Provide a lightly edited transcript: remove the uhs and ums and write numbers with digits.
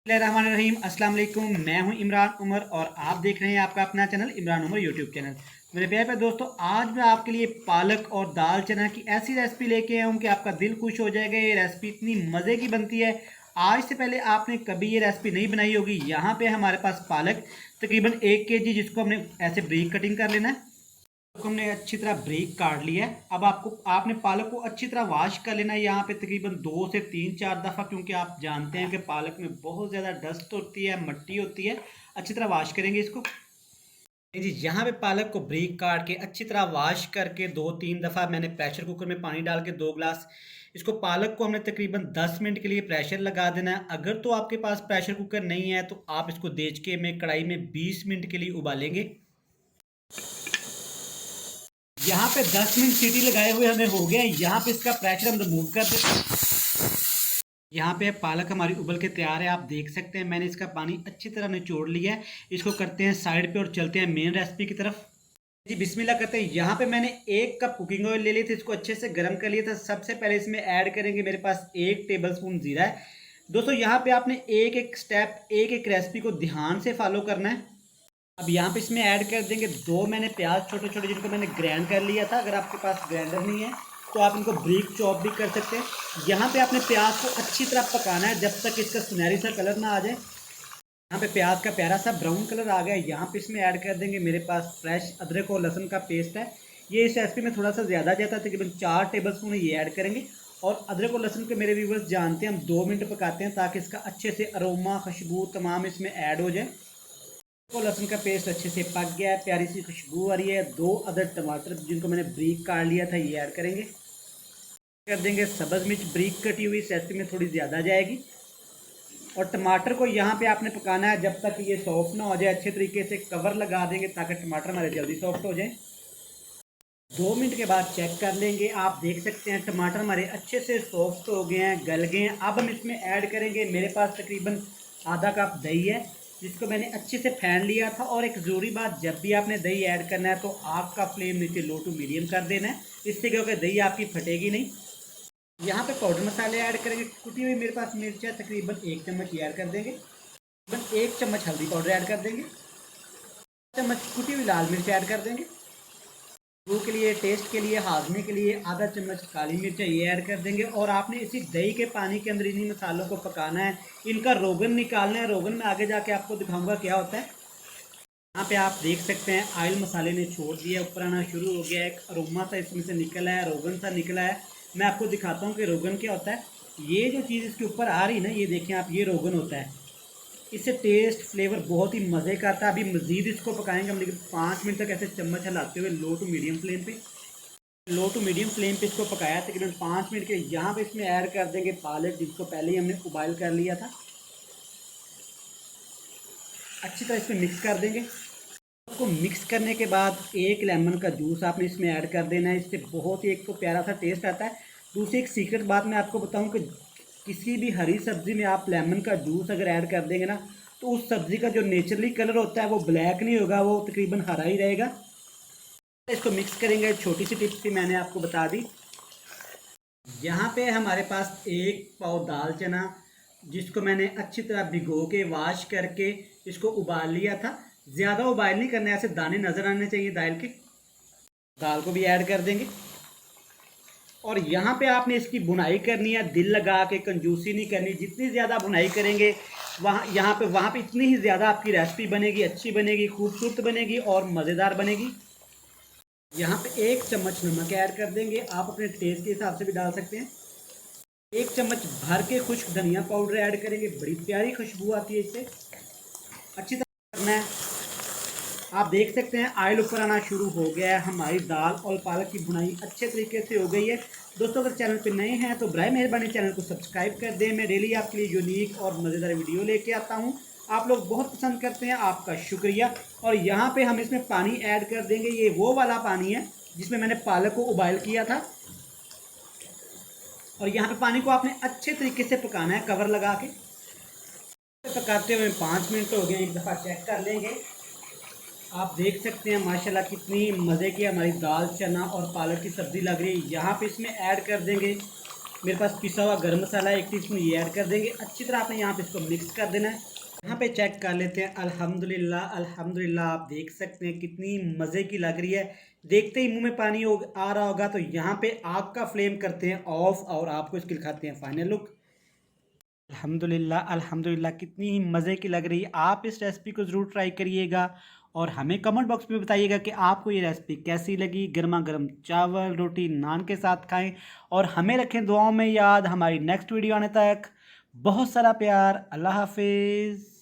रहीम अस्सलाम वालेकुम। मैं हूं इमरान उमर और आप देख रहे हैं आपका अपना channel Imran Umar YouTube channel. मेरे प्यारे प्यारे दोस्तों, आज मैं आपके लिए पालक और दाल चना की ऐसी रेसिपी लेके आया हूं कि आपका दिल खुश हो जाएगा। ये रेसिपी इतनी मज़े की बनती है, आज से पहले आपने कभी ये रेसिपी नहीं बनाई होगी। यहाँ पे हमारे पास पालक तकरीबन 1 kg, जिसको हमने ऐसे ब्रीक कटिंग कर लेना है। को हमने अच्छी तरह ब्रेक काट लिया है। अब आपने पालक को अच्छी तरह वॉश कर लेना है, यहाँ पे तकरीबन 2 से 3 4 दफ़ा, क्योंकि आप जानते हैं कि पालक में बहुत ज़्यादा डस्ट होती है, मट्टी होती है। अच्छी तरह वॉश करेंगे इसको। जी, यहाँ पे पालक को ब्रेक काट के अच्छी तरह वॉश करके 2 3 दफ़ा मैंने प्रेशर कुकर में पानी डाल के 2 गिलास इसको पालक को हमने तकरीबन 10 मिनट के लिए प्रेशर लगा देना है। अगर तो आपके पास प्रेशर कुकर नहीं है तो आप इसको देचके में कढ़ाई में 20 मिनट के लिए उबालेंगे। यहाँ पे 10 मिनट सीटी लगाए हुए हमें हो गया। यहाँ पे इसका प्रेशर हम रिमूव कर देते हैं। यहाँ पे पालक हमारी उबल के तैयार है, आप देख सकते हैं। मैंने इसका पानी अच्छी तरह निचोड़ लिया है। इसको करते हैं साइड पे और चलते हैं मेन रेसिपी की तरफ। जी बिस्मिल्लाह करते हैं। यहाँ पे मैंने 1 कप कुकिंग ऑयल ले लिया था, इसको अच्छे से गर्म कर लिया था। सबसे पहले इसमें ऐड करेंगे मेरे पास 1 टेबल स्पून जीरा है। दोस्तों यहाँ पे आपने एक एक स्टेप, एक एक रेसिपी को ध्यान से फॉलो करना है। अब यहाँ पे इसमें ऐड कर देंगे 2 प्याज छोटे छोटे, जिनको मैंने ग्राइंड कर लिया था। अगर आपके पास ग्राइंडर नहीं है तो आप इनको ब्रीक चॉप भी कर सकते हैं। यहाँ पे आपने प्याज को अच्छी तरह पकाना है जब तक इसका सुनहरी सा कलर ना आ जाए। यहाँ पे प्याज का प्यारा सा ब्राउन कलर आ गया। यहाँ पे इसमें ऐड कर देंगे मेरे पास फ्रेश अदरक और लहसुन का पेस्ट है। ये इस रेसिपी में थोड़ा सा ज़्यादा जाता है, तकरीबन 4 टेबल स्पून ये ऐड करेंगे। और अदरक और लहसुन के मेरे व्यूवर्स जानते हैं हम 2 मिनट पकाते हैं ताकि इसका अच्छे से अरोमा, खुशबू तमाम इसमें ऐड हो जाए। तो लहसुन का पेस्ट अच्छे से पक गया है, प्यारी सी खुशबू आ रही है। 2 अदर टमाटर जिनको मैंने ब्रीक काट लिया था ये ऐड करेंगे। कर देंगे सब्ज़ मिर्च ब्रीक कटी हुई, इस रेसिपी में थोड़ी ज़्यादा जाएगी। और टमाटर को यहाँ पे आपने पकाना है जब तक ये सॉफ्ट ना हो जाए। अच्छे तरीके से कवर लगा देंगे ताकि टमाटर हमारे जल्दी सॉफ्ट हो जाए। 2 मिनट के बाद चेक कर लेंगे, आप देख सकते हैं टमाटर हमारे अच्छे से सॉफ्ट हो गए हैं, गल गए हैं। अब हम इसमें ऐड करेंगे मेरे पास तकरीबन आधा कप दही है, जिसको मैंने अच्छे से फेंट लिया था। और एक ज़रूरी बात, जब भी आपने दही ऐड करना है तो आग का फ्लेम नीचे लो टू मीडियम कर देना है। इससे क्या होगा, दही आपकी फटेगी नहीं। यहाँ पे पाउडर मसाले ऐड करेंगे। कुटी हुई मेरे पास मिर्च है, तकरीबन 1 चम्मच ये ऐड कर देंगे। तकरीबन 1 चम्मच हल्दी पाउडर ऐड कर देंगे। 1 चम्मच कुटी हुई लाल मिर्च ऐड कर देंगे। खुशबू के लिए, टेस्ट के लिए, हाजमे के लिए आधा चम्मच काली मिर्च ये ऐड कर देंगे। और आपने इसी दही के पानी के अंदर इन्हीं मसालों को पकाना है, इनका रोगन निकालना है। रोगन में आगे जाके आपको दिखाऊंगा क्या होता है। यहाँ पे आप देख सकते हैं ऑयल मसाले ने छोड़ दिया, ऊपर आना शुरू हो गया है। एक अरोमा सा इसमें से निकला है, रोगन सा निकला है। मैं आपको दिखाता हूँ कि रोगन क्या होता है। ये जो चीज़ इसके ऊपर आ रही है ना, ये देखें आप, ये रोगन होता है। इससे टेस्ट फ्लेवर बहुत ही मज़े का आता है। अभी मज़ीद इसको पकाएंगे हम, लेकिन 5 मिनट तक ऐसे चम्मच हिलाते हुए लो टू मीडियम फ्लेम पे इसको पकाया तकरीबन 5 मिनट के। यहाँ पे इसमें ऐड कर देंगे पालक, जिसको पहले ही हमने उबाइल कर लिया था। अच्छी तरह इसमें मिक्स कर देंगे। इसको मिक्स करने के बाद 1 लेमन का जूस आपने इसमें ऐड कर देना है। इससे बहुत ही एक तो प्यारा सा टेस्ट आता है। दूसरी एक सीक्रेट बात मैं आपको बताऊं कि किसी भी हरी सब्ज़ी में आप लेमन का जूस अगर ऐड कर देंगे ना, तो उस सब्ज़ी का जो नेचुरली कलर होता है वो ब्लैक नहीं होगा, वो तकरीबन हरा ही रहेगा। इसको मिक्स करेंगे। छोटी सी टिप्स थी, मैंने आपको बता दी। यहाँ पे हमारे पास 1 पाव दाल चना, जिसको मैंने अच्छी तरह भिगो के वॉश करके इसको उबाल लिया था। ज़्यादा उबाल नहीं करना है, ऐसे दाने नज़र आने चाहिए दाल के। दाल को भी ऐड कर देंगे। और यहाँ पे आपने इसकी बुनाई करनी है, दिल लगा के, कंजूसी नहीं करनी। जितनी ज़्यादा बुनाई करेंगे वहाँ पे इतनी ही ज़्यादा आपकी रेसिपी बनेगी, अच्छी बनेगी, खूबसूरत बनेगी और मज़ेदार बनेगी। यहाँ पे 1 चम्मच नमक ऐड कर देंगे, आप अपने टेस्ट के हिसाब से भी डाल सकते हैं। 1 चम्मच भर के खुश्क धनिया पाउडर ऐड करेंगे, बड़ी प्यारी खुशबू आती है इससे। अच्छी तरह करना है। आप देख सकते हैं ऑयल ऊपर आना शुरू हो गया है। हमारी दाल और पालक की बुनाई अच्छे तरीके से हो गई है। दोस्तों अगर चैनल पर नए हैं तो बराए मेहरबानी चैनल को सब्सक्राइब कर दें। मैं डेली आपके लिए यूनिक और मज़ेदार वीडियो लेके आता हूँ, आप लोग बहुत पसंद करते हैं, आपका शुक्रिया। और यहाँ पे हम इसमें पानी ऐड कर देंगे। ये वो वाला पानी है जिसमें मैंने पालक को उबाइल किया था। और यहाँ पे पानी को आपने अच्छे तरीके से पकाना है, कवर लगा के। पकाते हुए 5 मिनट हो गए, एक दफ़ा चेक कर लेंगे। आप देख सकते हैं माशाल्लाह कितनी मज़े की हमारी दाल चना और पालक की सब्ज़ी लग रही है। यहाँ पे इसमें ऐड कर देंगे मेरे पास पिसा हुआ गरम मसाला 1 टीस्पून ये ऐड कर देंगे। अच्छी तरह आपने यहाँ पे इसको मिक्स कर देना है। यहाँ पे चेक कर लेते हैं। अल्हम्दुलिल्लाह अल्हम्दुलिल्लाह, आप देख सकते हैं कितनी मज़े की लग रही है। देखते ही मुंह में पानी आ रहा होगा। तो यहाँ पे आग का फ्लेम करते हैं ऑफ और आपको इसकी दिखाते हैं फाइनल लुक। अल्हम्दुलिल्लाह अल्हम्दुलिल्लाह, कितनी ही मज़े की लग रही है। आप इस रेसिपी को ज़रूर ट्राई करिएगा और हमें कमेंट बॉक्स में बताइएगा कि आपको ये रेसिपी कैसी लगी। गर्मा गर्म चावल रोटी नान के साथ खाएं और हमें रखें दुआओं में याद। हमारी नेक्स्ट वीडियो आने तक बहुत सारा प्यार। अल्लाह हाफिज़।